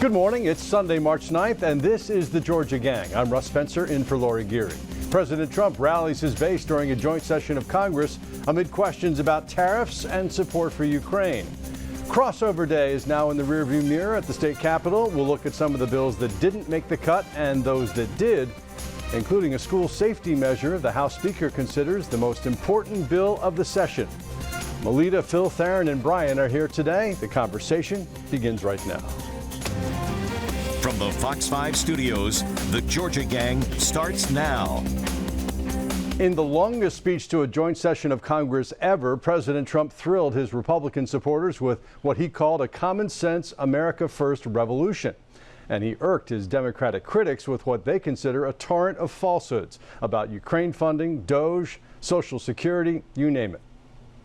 Good morning. It's Sunday, March 9th, and this is the Georgia Gang. I'm Russ Spencer in for Lori Geary. President Trump rallies his base during a joint session of Congress amid questions about tariffs and support for Ukraine. Crossover Day is now in the rearview mirror at the state capitol. We'll look at some of the bills that didn't make the cut and those that did, including a school safety measure the House Speaker considers the most important bill of the session. Melita, Phil, Theron, and Brian are here today. The conversation begins right now. From the Fox 5 studios, the Georgia Gang starts now. In the longest speech to a joint session of Congress ever, President Trump thrilled his Republican supporters with what he called a common sense America First revolution. And he irked his Democratic critics with what they consider a torrent of falsehoods about Ukraine funding, DOGE, Social Security, you name it.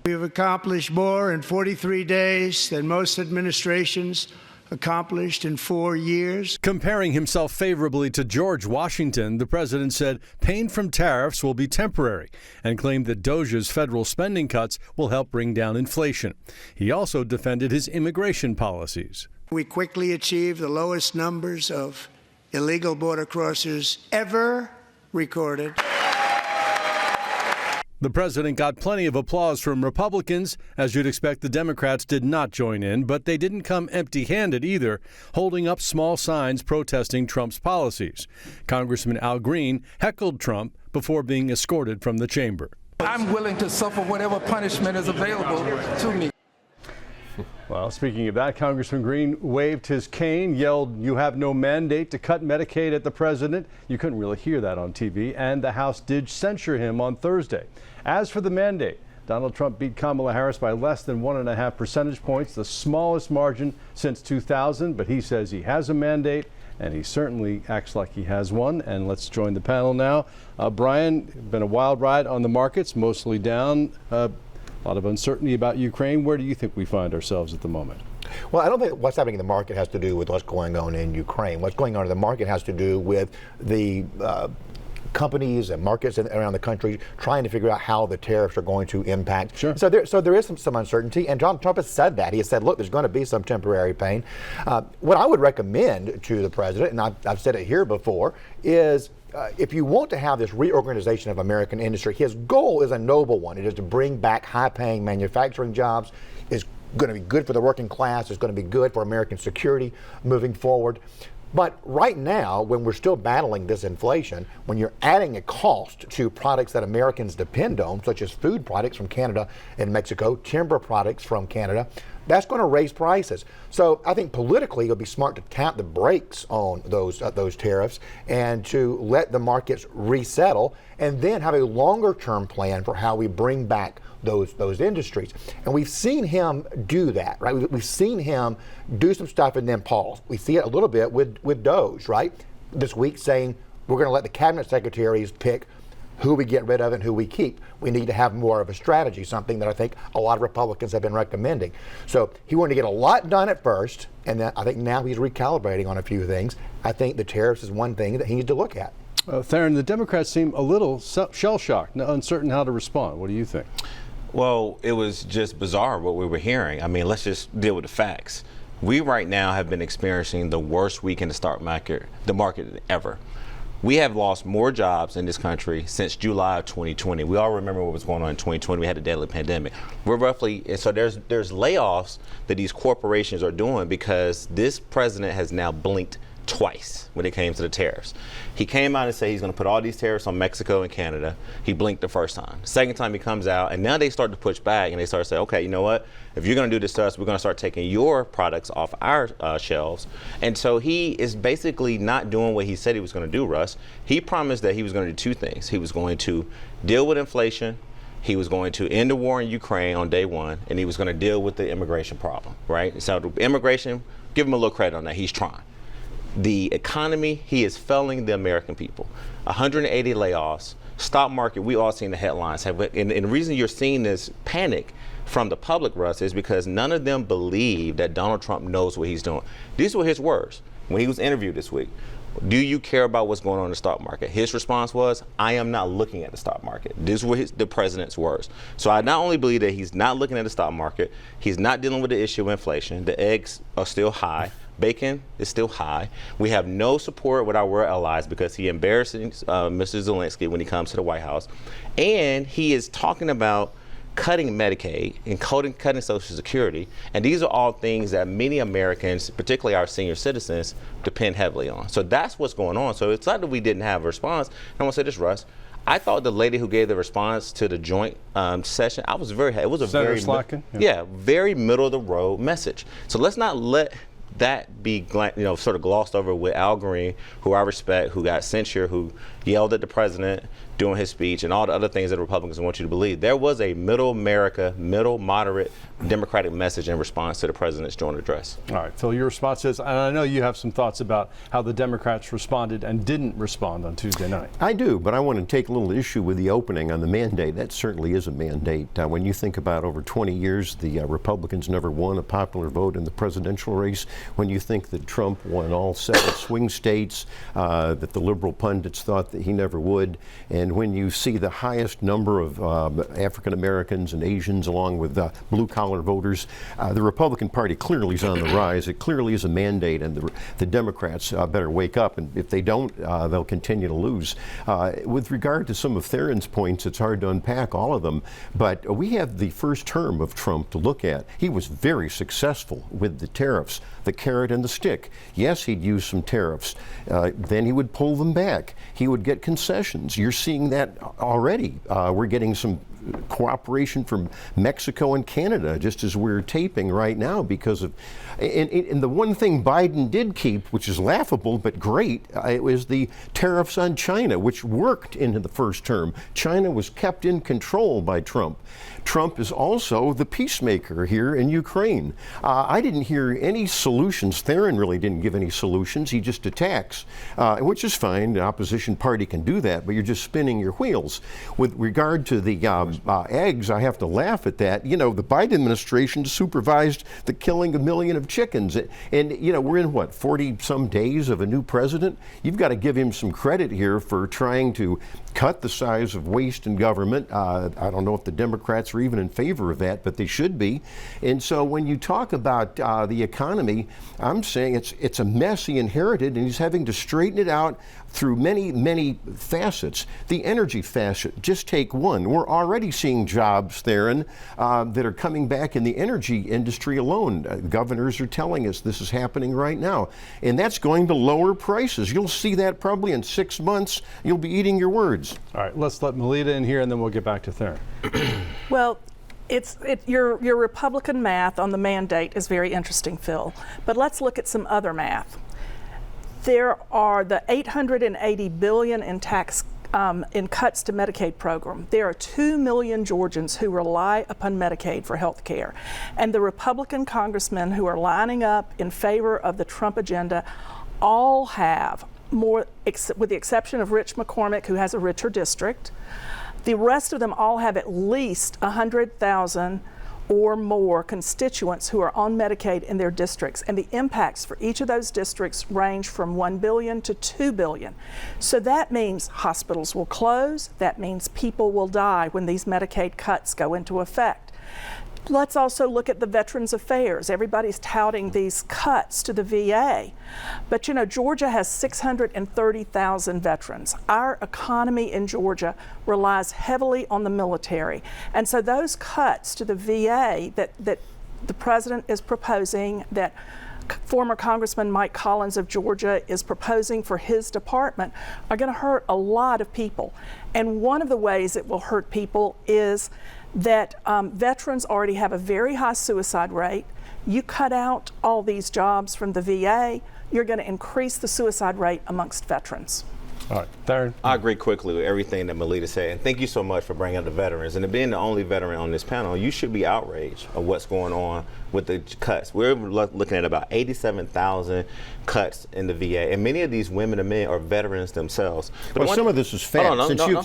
We have accomplished more in 43 days than most administrations accomplished in 4 years. Comparing himself favorably to George Washington, the president said pain from tariffs will be temporary and claimed that DOGE's federal spending cuts will help bring down inflation. He also defended his immigration policies. We quickly achieved the lowest numbers of illegal border crossers ever recorded. The president got plenty of applause from Republicans. As you'd expect, the Democrats did not join in, but they didn't come empty-handed either, holding up small signs protesting Trump's policies. Congressman Al Green heckled Trump before being escorted from the chamber. I'm willing to suffer whatever punishment is available to me. Well, speaking of that, Congressman Green waved his cane, yelled, "You have no mandate to cut Medicaid at the president." You couldn't really hear that on TV, and the House did censure him on Thursday. As for the mandate, Donald Trump beat Kamala Harris by less than 1.5 percentage points, the smallest margin since 2000, but he says he has a mandate, and he certainly acts like he has one. And let's join the panel now. Brian, been a wild ride on the markets, mostly down. A lot of uncertainty about Ukraine. Where do you think we find ourselves at the moment? Well, I don't think what's happening in the market has to do with what's going on in Ukraine. What's going on in the market has to do with the companies and markets around the country trying to figure out how the tariffs are going to impact. Sure. So there is some uncertainty, and Donald Trump has said that. He has said, look, there's going to be some temporary pain. What I would recommend to the president, and I've said it here before, is if you want to have this reorganization of American industry, his goal is a noble one. It is to bring back high-paying manufacturing jobs. It's going to be good for the working class. It's going to be good for American security moving forward. But right now, when we're still battling this inflation, when you're adding a cost to products that Americans depend on, such as food products from Canada and Mexico, timber products from Canada, that's going to raise prices. So I think politically it'll be smart to tap the brakes on those tariffs and to let the markets resettle, and then have a longer term plan for how we bring back those industries. And we've seen him do that, right? We've seen him do some stuff and then pause. We see it a little bit with DOGE, right? This week saying we're going to let the cabinet secretaries pick who we get rid of and who we keep. We need to have more of a strategy, something that I think a lot of Republicans have been recommending. So he wanted to get a lot done at first, and then I think now he's recalibrating on a few things. I think the tariffs is one thing that he needs to look at. Theron, the Democrats seem a little shell-shocked, uncertain how to respond. What do you think? Well, it was just bizarre what we were hearing. I mean, let's just deal with the facts. We right now have been experiencing the worst week in the market ever. We have lost more jobs in this country since July of 2020. We all remember what was going on in 2020. We had a deadly pandemic. We're roughly, so there's layoffs that these corporations are doing because this president has now blinked twice when it came to the tariffs. He came out and said he's going to put all these tariffs on Mexico and Canada. He blinked the first time. Second time he comes out, and now they start to push back, and they start to say, okay, you know what? If you're going to do this to us, we're going to start taking your products off our shelves. And so he is basically not doing what he said he was going to do, Russ. He promised that he was going to do two things. He was going to deal with inflation, he was going to end the war in Ukraine on day one, and he was going to deal with the immigration problem, right? So the immigration, give him a little credit on that. He's trying. The economy, he is failing the American people. 180 layoffs, stock market, we all seen the headlines. And the reason you're seeing this panic from the public, Russ, is because none of them believe that Donald Trump knows what he's doing. These were his words when he was interviewed this week. Do you care about what's going on in the stock market? His response was, I am not looking at the stock market. These were the president's words. So I not only believe that he's not looking at the stock market, he's not dealing with the issue of inflation. The eggs are still high. bacon is still high. We have no support with our world allies because he embarrasses Mr. Zelensky when he comes to the White House. And he is talking about cutting Medicaid and cutting Social Security. And these are all things that many Americans, particularly our senior citizens, depend heavily on. So that's what's going on. So it's not that we didn't have a response. And I want to say this, Russ. I thought the lady who gave the response to the joint session, it was a Senator very, Slotkin? very middle of the road message. So let's not let that be, sort of glossed over with Al Green, who I respect, who got censured, who yelled at the president during his speech, and all the other things that Republicans want you to believe. There was a middle America, middle moderate Democratic message in response to the president's joint address. All right, Phil, your response is, and I know you have some thoughts about how the Democrats responded and didn't respond on Tuesday night. I do, but I want to take a little issue with the opening on the mandate. That certainly is a mandate. When you think about over 20 years, the Republicans never won a popular vote in the presidential race. When you think that Trump won all 7 swing states, that the liberal pundits thought that he never would, and when you see the highest number of African Americans and Asians along with blue-collar voters, the Republican Party clearly is on the rise. It clearly is a mandate, and the Democrats better wake up, and if they don't, they'll continue to lose. With regard to some of Theron's points, it's hard to unpack all of them, but we have the first term of Trump to look at. He was very successful with the tariffs, the carrot and the stick. Yes, he'd use some tariffs. Then he would pull them back. He would get concessions. You're seeing that already. We're getting some cooperation from Mexico and Canada just as we're taping right now because of, and the one thing Biden did keep, which is laughable but great, it was the tariffs on China, which worked into the first term. China was kept in control by Trump. Trump is also the peacemaker here in Ukraine. I didn't hear any solutions. Theron really didn't give any solutions. He just attacks, which is fine. The opposition party can do that, but you're just spinning your wheels. With regard to the eggs, I have to laugh at that. You know, the Biden administration supervised the killing of 1 million of chickens. And, you know, we're in, what, 40-some days of a new president? You've got to give him some credit here for trying to cut the size of waste in government. I don't know if the Democrats are even in favor of that, but they should be. And so when you talk about the economy, I'm saying it's a mess he inherited, and he's having to straighten it out through many, many facets. The energy facet, just take one. We're already seeing jobs, Theron, that are coming back in the energy industry alone. Governors are telling us this is happening right now. And that's going to lower prices. You'll see that probably in 6 months. You'll be eating your words. All right, let's let Melita in here, and then we'll get back to Theron. Well, your Republican math on the mandate is very interesting, Phil. But let's look at some other math. There are the $880 billion in tax in cuts to Medicaid program. There are 2 million Georgians who rely upon Medicaid for health care. And the Republican congressmen who are lining up in favor of the Trump agenda all have more, with the exception of Rich McCormick, who has a richer district. The rest of them all have at least 100,000 or more constituents who are on Medicaid in their districts, and the impacts for each of those districts range from $1 billion to $2 billion. So that means hospitals will close, that means people will die when these Medicaid cuts go into effect. Let's also look at the Veterans Affairs. Everybody's touting these cuts to the VA. But you know, Georgia has 630,000 veterans. Our economy in Georgia relies heavily on the military. And so those cuts to the VA that the president is proposing, that former Congressman Mike Collins of Georgia is proposing for his department, are going to hurt a lot of people. And one of the ways it will hurt people is that veterans already have a very high suicide rate. You cut out all these jobs from the VA, you're going to increase the suicide rate amongst veterans. All right, Theron. I agree quickly with everything that Melita said, and thank you so much for bringing up the veterans. And being the only veteran on this panel, you should be outraged of what's going on with the cuts. We're looking at about 87,000 cuts in the VA, and many of these women and men are veterans themselves. But well, some of this is fact.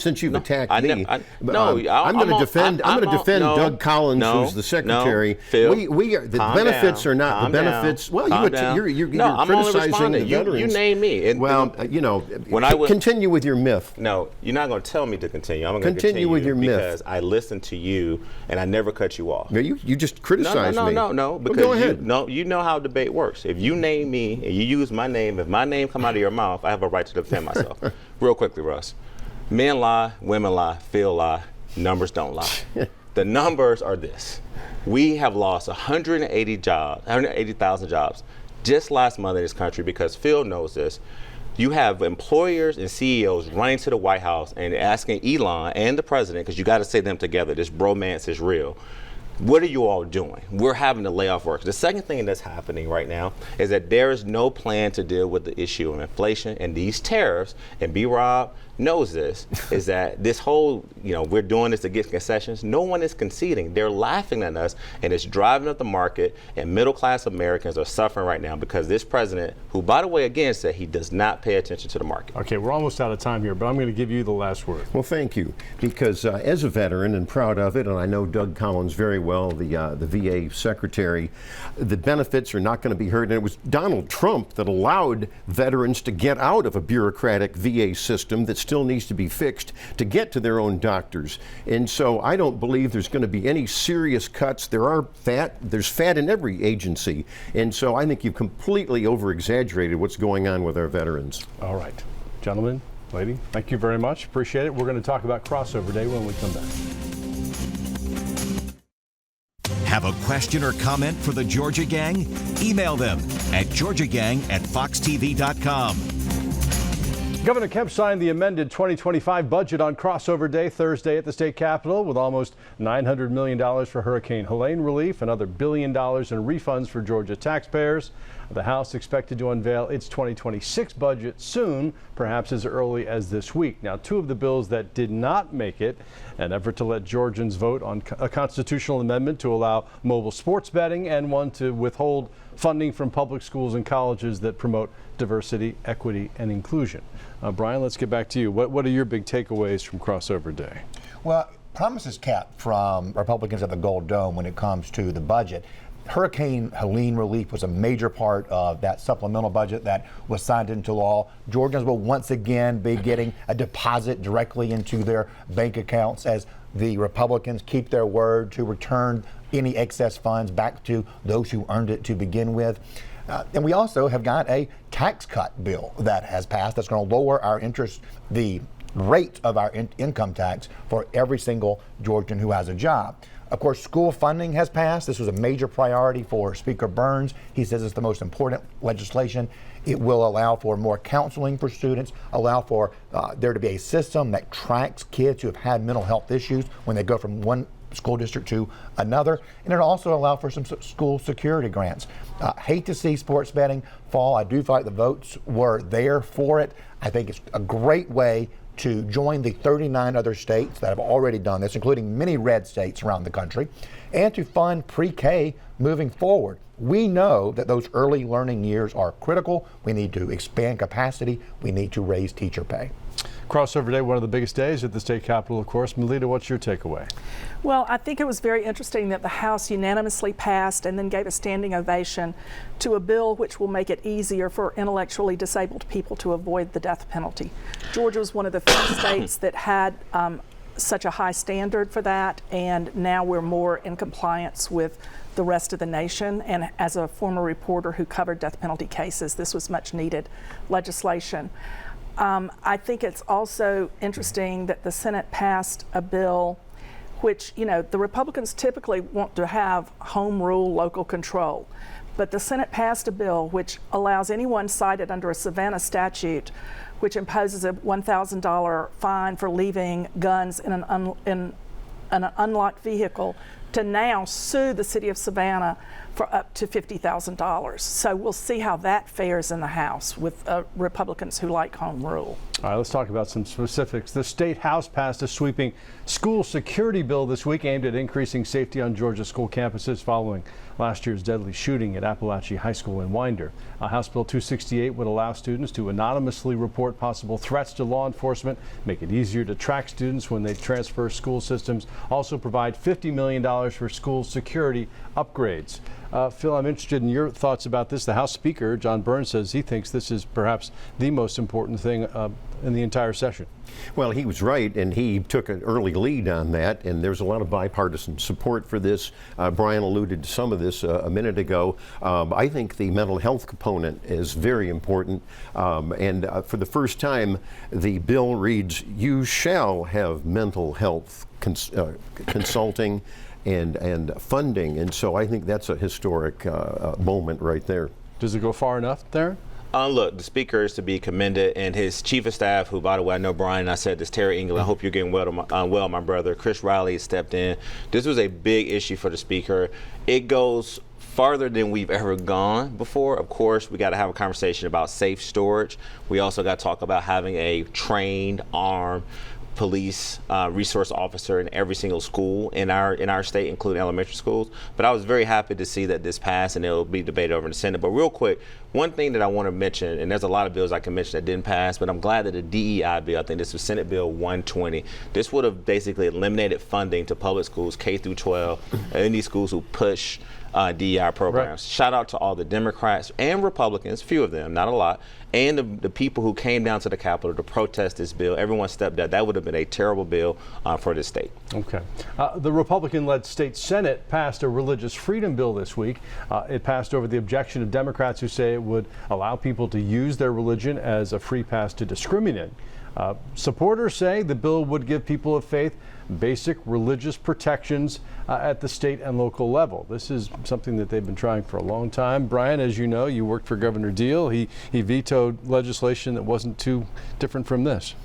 Since you've attacked me, I'm going to defend Doug Collins, who's the secretary. Phil, we are, the benefits are not the benefits. Well, you're criticizing the veterans. You name me. Well, you know, Continue with your myth. No, you're not going to tell me to continue. I'm going to Continue with your myth. because I listened to you and I never cut you off. No, you just criticized me. No. Because go ahead. you know how debate works. If you name me and you use my name, if my name come out of your mouth, I have a right to defend myself. Real quickly, Russ. Men lie, women lie, Phil lie, numbers don't lie. The numbers are this. We have lost 180,000 jobs just last month in this country because Phil knows this. You have employers and CEOs running to the White House and asking Elon and the president, because you got to say them together, this bromance is real. What are you all doing? We're having to lay off workers. The second thing that's happening right now is that there is no plan to deal with the issue of inflation and these tariffs. And B-Rob knows this, is that this whole, we're doing this to get concessions. No one is conceding. They're laughing at us, and it's driving up the market, and middle-class Americans are suffering right now because this president, who, by the way, again, said he does not pay attention to the market. Okay, we're almost out of time here, but I'm going to give you the last word. Well, thank you, because as a veteran and proud of it, and I know Doug Collins very well, the VA secretary, the benefits are not going to be hurt. And it was Donald Trump that allowed veterans to get out of a bureaucratic VA system that still needs to be fixed to get to their own doctors. And so I don't believe there's going to be any serious cuts. There's fat in every agency. And so I think you've completely over-exaggerated what's going on with our veterans. All right. Gentlemen, lady, thank you very much. Appreciate it. We're going to talk about crossover day when we come back. Have a question or comment for the Georgia Gang? Email them at georgiagang@foxtv.com. Governor Kemp signed the amended 2025 budget on crossover day Thursday at the state capitol with almost $900 million for Hurricane Helene relief, another $1 billion in refunds for Georgia taxpayers. The House expected to unveil its 2026 budget soon, perhaps as early as this week. Now, two of the bills that did not make it, an effort to let Georgians vote on a constitutional amendment to allow mobile sports betting, and one to withhold funding from public schools and colleges that promote diversity, equity, and inclusion. Brian, let's get back to you. What are your big takeaways from crossover day? Well, promises kept from Republicans at the Gold Dome when it comes to the budget. Hurricane Helene relief was a major part of that supplemental budget that was signed into law. Georgians will once again be getting a deposit directly into their bank accounts as the Republicans keep their word to return any excess funds back to those who earned it to begin with. And we also have got a tax cut bill that has passed that's going to lower our the rate of our income tax for every single Georgian who has a job. Of course, school funding has passed. This was a major priority for Speaker Burns. He says it's the most important legislation. It will allow for more counseling for students, allow for there to be a system that tracks kids who have had mental health issues when they go from one school district to another, and it'll also allow for some school security grants. Hate to see sports betting fall. I do feel like the votes were there for it. I think it's a great way to join the 39 other states that have already done this, including many red states around the country, and to fund pre-K moving forward. We know that those early learning years are critical. We need to expand capacity. We need to raise teacher pay. Crossover day, one of the biggest days at the state capitol, of course. Melita, what's your takeaway? Well, I think it was very interesting that the House unanimously passed and then gave a standing ovation to a bill which will make it easier for intellectually disabled people to avoid the death penalty. Georgia was one of the few states that had such a high standard for that, and now we're more in compliance with the rest of the nation. And as a former reporter who covered death penalty cases, this was much needed legislation. I think it's also interesting that the Senate passed a bill which, the Republicans typically want to have home rule, local control. But the Senate passed a bill which allows anyone cited under a Savannah statute, which imposes a $1,000 fine for leaving guns in an unlocked vehicle, to now sue the city of Savannah for up to $50,000. So we'll see how that fares in the House with Republicans who like home rule. All right, let's talk about some specifics. The state House passed a sweeping school security bill this week aimed at increasing safety on Georgia school campuses following last year's deadly shooting at Appalachia High School in Winder. House Bill 268 would allow students to anonymously report possible threats to law enforcement, make it easier to track students when they transfer school systems, also provide $50 million for school security upgrades. Phil, I'm interested in your thoughts about this. The House Speaker, John Burns, says he thinks this is perhaps the most important thing in the entire session. Well, he was right, and he took an early lead on that, and there's a lot of bipartisan support for this. Brian alluded to some of this a minute ago. I think the mental health component is very important, and for the first time, the bill reads, "You shall have mental health consulting and funding," and so I think that's a historic moment right there. Does it go far enough, Theron? Look, the Speaker is to be commended, and his Chief of Staff, who, by the way, I know Brian, I said this, Terry England, I hope you're getting well, my brother. Chris Riley stepped in. This was a big issue for the Speaker. It goes farther than we've ever gone before. Of course, we got to have a conversation about safe storage. We also got to talk about having a trained, armed police resource officer in every single school in our state, including elementary schools. But I was very happy to see that this passed, and it will be debated over in the Senate. But real quick, one thing that I want to mention, and there's a lot of bills I can mention that didn't pass, but I'm glad that the DEI bill, I think this was Senate Bill 120, this would have basically eliminated funding to public schools, K through 12, any schools who push DEI programs. Right. Shout out to all the Democrats and Republicans, few of them, not a lot, and the people who came down to the Capitol to protest this bill. Everyone stepped up. That would have been a terrible bill for this state. Okay. The Republican-led state Senate passed a religious freedom bill this week. It passed over the objection of Democrats who say it would allow people to use their religion as a free pass to discriminate. Supporters say the bill would give people of faith basic religious protections at the state and local level. This is something that they've been trying for a long time. Brian, as you know, you worked for Governor Deal. He vetoed legislation that wasn't too different from this.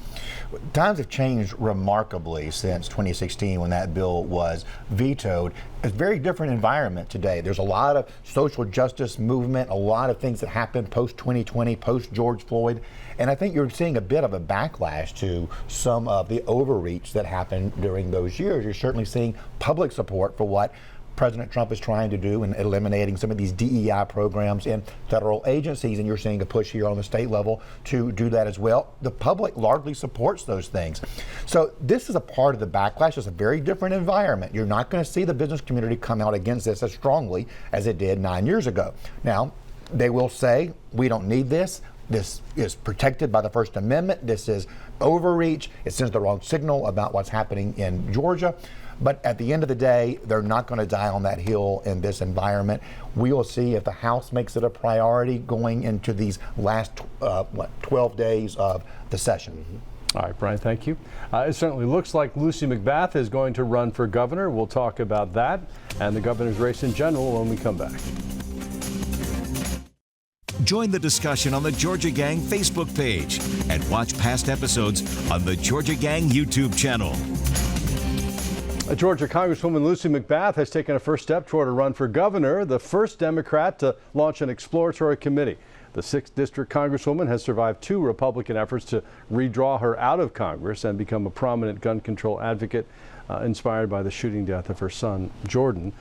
Times have changed remarkably since 2016 when that bill was vetoed. It's a very different environment today. There's a lot of social justice movement, a lot of things that happened post-2020, post-George Floyd. And I think you're seeing a bit of a backlash to some of the overreach that happened during those years. You're certainly seeing public support for what President Trump is trying to do in eliminating some of these DEI programs in federal agencies, and you're seeing a push here on the state level to do that as well. The public largely supports those things. So this is a part of the backlash. It's a very different environment. You're not going to see the business community come out against this as strongly as it did 9 years ago. Now, they will say, we don't need this. This is protected by the First Amendment. This is overreach. It sends the wrong signal about what's happening in Georgia. But at the end of the day, they're not going to die on that hill in this environment. We will see if the House makes it a priority going into these last 12 days of the session. All right, Brian, thank you. It certainly looks like Lucy McBath is going to run for governor. We'll talk about that and the governor's race in general when we come back. Join the discussion on the Georgia Gang Facebook page and watch past episodes on the Georgia Gang YouTube channel. Georgia Congresswoman Lucy McBath has taken a first step toward a run for governor, the first Democrat to launch an exploratory committee. The 6th District Congresswoman has survived 2 Republican efforts to redraw her out of Congress and become a prominent gun control advocate, inspired by the shooting death of her son, Jordan.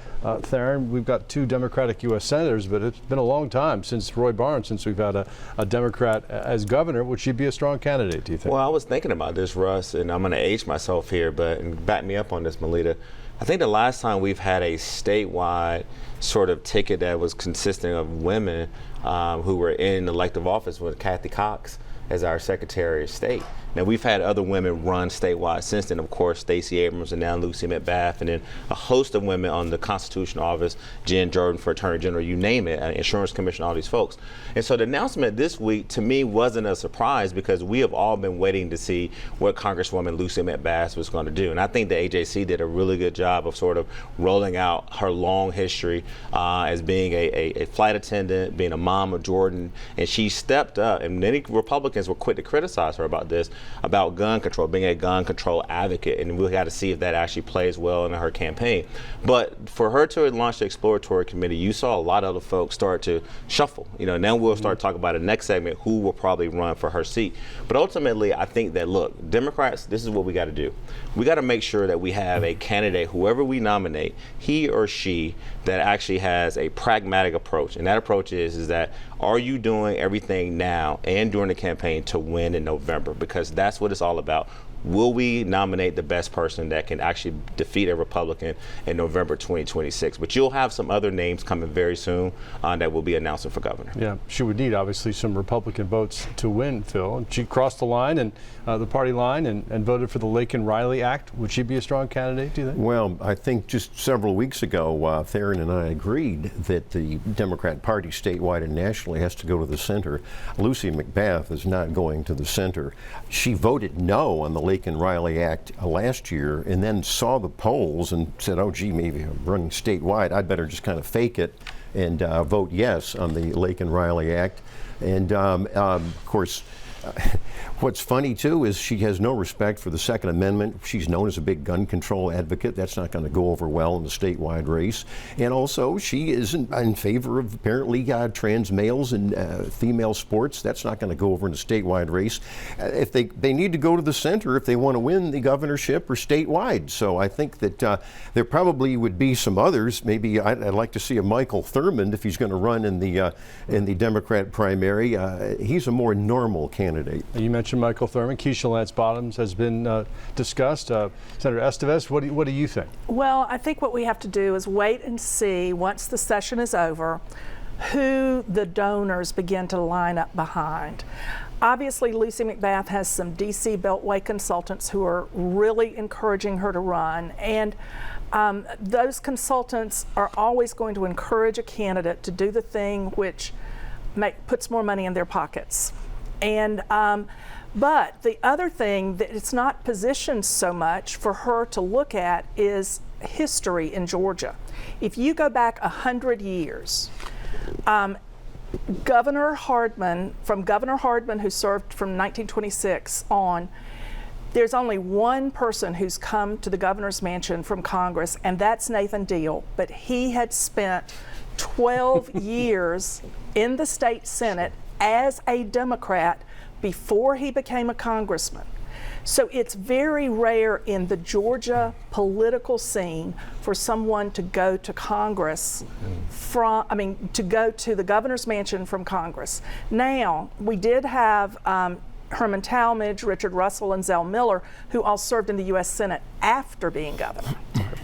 Theron, we've got 2 Democratic U.S. senators, but it's been a long time since Roy Barnes, since we've had a Democrat as governor. Would she be a strong candidate, do you think? Well, I was thinking about this, Russ, and I'm going to age myself here, but back me up on this, Melita. I think the last time we've had a statewide sort of ticket that was consisting of women who were in elective office was Kathy Cox as our Secretary of State. Now, we've had other women run statewide since then, of course, Stacey Abrams and now Lucy McBath, and then a host of women on the Constitutional Office, Jen Jordan for Attorney General, you name it, Insurance Commission, all these folks. And so the announcement this week, to me, wasn't a surprise because we have all been waiting to see what Congresswoman Lucy McBath was going to do. And I think the AJC did a really good job of sort of rolling out her long history as being a flight attendant, being a mom of Jordan, and she stepped up, and many Republicans were quick to criticize her about this, about gun control, being a gun control advocate, and we got to see if that actually plays well in her campaign. But for her to launch the exploratory committee, you saw a lot of other folks start to shuffle. Now we'll start talking about the next segment, who will probably run for her seat. But ultimately, I think that, look, Democrats, this is what we got to do. We got to make sure that we have a candidate, whoever we nominate, he or she, that actually has a pragmatic approach. And that approach is that, are you doing everything now and during the campaign to win in November? Because that's what it's all about. will we nominate the best person that can actually defeat a Republican in November 2026? But you'll have some other names coming very soon that will be announcing for governor. Yeah, she would need obviously some Republican votes to win, Phil. And she crossed the line and the party line and voted for the Laken-Riley Act. Would she be a strong candidate, do you think? Well, I think just several weeks ago, Theron and I agreed that the Democrat Party statewide and nationally has to go to the center. Lucy McBath is not going to the center. She voted no on the Laken-Riley Act last year and then saw the polls and said, oh, gee, maybe I'm running statewide. I'd better just kind of fake it and vote yes on the Laken-Riley Act. And of course, what's funny too is she has no respect for the Second Amendment. She's known as a big gun control advocate. That's not going to go over well in the statewide race. And also, she isn't in favor of apparently trans males and female sports. That's not going to go over in the statewide race. If they need to go to the center if they want to win the governorship or statewide. So I think that there probably would be some others. Maybe I'd like to see a Michael Thurmond if he's going to run in the Democrat primary. He's a more normal candidate. You mentioned Michael Thurmond. Keisha Lance Bottoms has been discussed. Senator Estevez, what do you think? Well, I think what we have to do is wait and see, once the session is over, who the donors begin to line up behind. Obviously, Lucy McBath has some D.C. Beltway consultants who are really encouraging her to run. And those consultants are always going to encourage a candidate to do the thing which puts more money in their pockets. And but the other thing that it's not positioned so much for her to look at is history in Georgia. If you go back 100 years, Governor Hardman, who served from 1926 on, there's only one person who's come to the governor's mansion from Congress, and that's Nathan Deal. But he had spent 12 years in the state Senate as a Democrat before he became a congressman. So it's very rare in the Georgia political scene for someone to go to Congress to go to the governor's mansion from Congress. Now, we did have Herman Talmadge, Richard Russell, and Zell Miller, who all served in the U.S. Senate after being governor.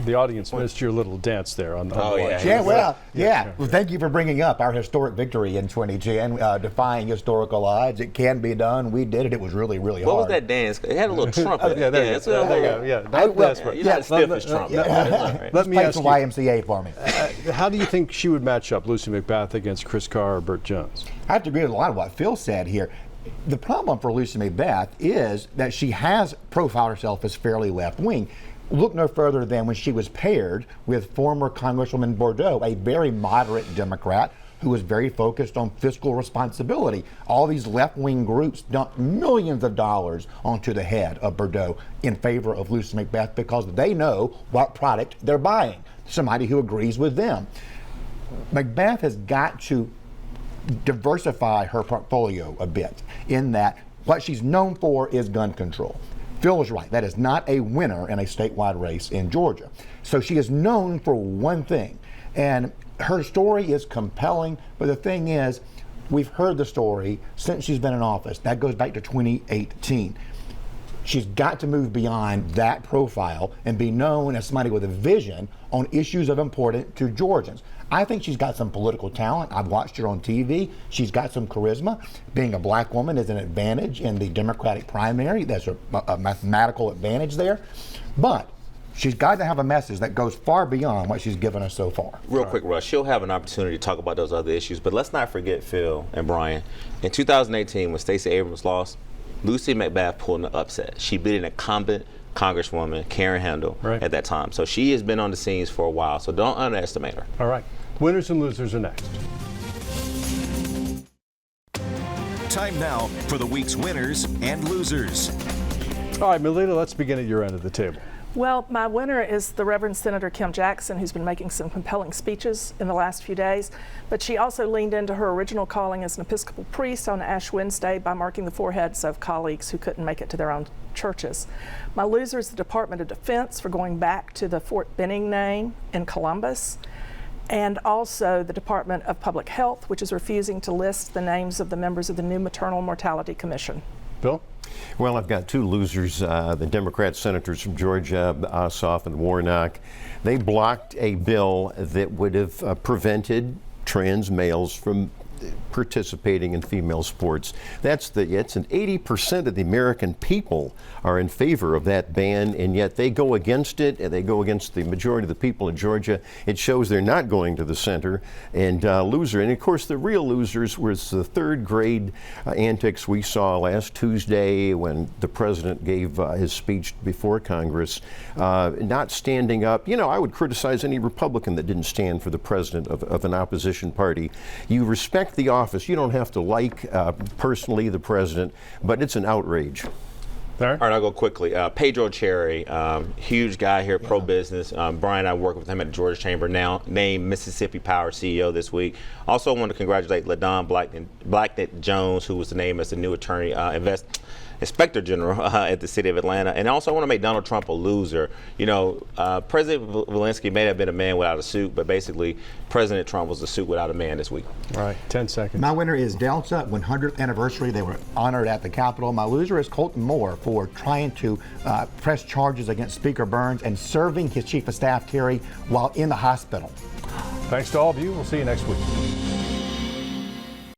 The audience missed your little dance there on the Well, thank you for bringing up our historic victory in 2010, defying historical odds. It can be done. We did it. It was really, really hard. What was that dance? It had a little trumpet. There you go. You're not stiff as Trump. Let me ask some you, YMCA for me. how do you think she would match up, Lucy McBath, against Chris Carr or Burt Jones? I have to agree with a lot of what Phil said here. The problem for Lucy McBath is that she has profiled herself as fairly left-wing. Look no further than when she was paired with former Congresswoman Bordeaux, a very moderate Democrat who was very focused on fiscal responsibility. All these left-wing groups dumped millions of dollars onto the head of Bordeaux in favor of Lucy McBath because they know what product they're buying, somebody who agrees with them. McBath has got to diversify her portfolio a bit in that what she's known for is gun control. Phil was right. That is not a winner in a statewide race in Georgia. So she is known for one thing. And her story is compelling. But the thing is, we've heard the story since she's been in office. That goes back to 2018. She's got to move beyond that profile and be known as somebody with a vision on issues of importance to Georgians. I think she's got some political talent. I've watched her on TV. She's got some charisma. Being a black woman is an advantage in the Democratic primary. There's a mathematical advantage there. But she's got to have a message that goes far beyond what she's given us so far. Real quick, Russ, she'll have an opportunity to talk about those other issues. But let's not forget, Phil and Brian, in 2018, when Stacey Abrams lost, Lucy McBath pulled an upset. She beat an incumbent Congresswoman, Karen Handel, at that time. So she has been on the scenes for a while. So don't underestimate her. All right. Winners and losers are next. Time now for the week's winners and losers. All right, Melita, let's begin at your end of the table. Well, my winner is the Reverend Senator Kim Jackson, who's been making some compelling speeches in the last few days. But she also leaned into her original calling as an Episcopal priest on Ash Wednesday by marking the foreheads of colleagues who couldn't make it to their own churches. My loser is the Department of Defense for going back to the Fort Benning name in Columbus, and also the Department of Public Health, which is refusing to list the names of the members of the new Maternal Mortality Commission. Bill? Well, I've got two losers, the Democrat senators from Georgia, Ossoff and Warnock. They blocked a bill that would have prevented trans males from participating in female sports. It's an 80% of the American people are in favor of that ban, and yet they go against it, and they go against the majority of the people in Georgia. It shows they're not going to the center. And loser, and of course the real losers was the third grade antics we saw last Tuesday when the president gave his speech before Congress, not standing up. You know, I would criticize any Republican that didn't stand for the president of an opposition party. You respect the office. You don't have to like personally the president, but it's an outrage. All right, I'll go quickly. Pedro Cherry, huge guy here, pro-business. Brian, I work with him at the Georgia Chamber now, named Mississippi Power CEO this week. Also want to congratulate LaDon Blacknett Jones, who was named as the new attorney, Inspector General at the city of Atlanta. And also I want to make Donald Trump a loser. You know, President Zelensky may have been a man without a suit, but basically President Trump was a suit without a man this week. All right, 10 seconds. My winner is Delta, 100th anniversary. They were honored at the Capitol. My loser is Colton Moore for trying to press charges against Speaker Burns and serving his chief of staff, Kerry, while in the hospital. Thanks to all of you. We'll see you next week.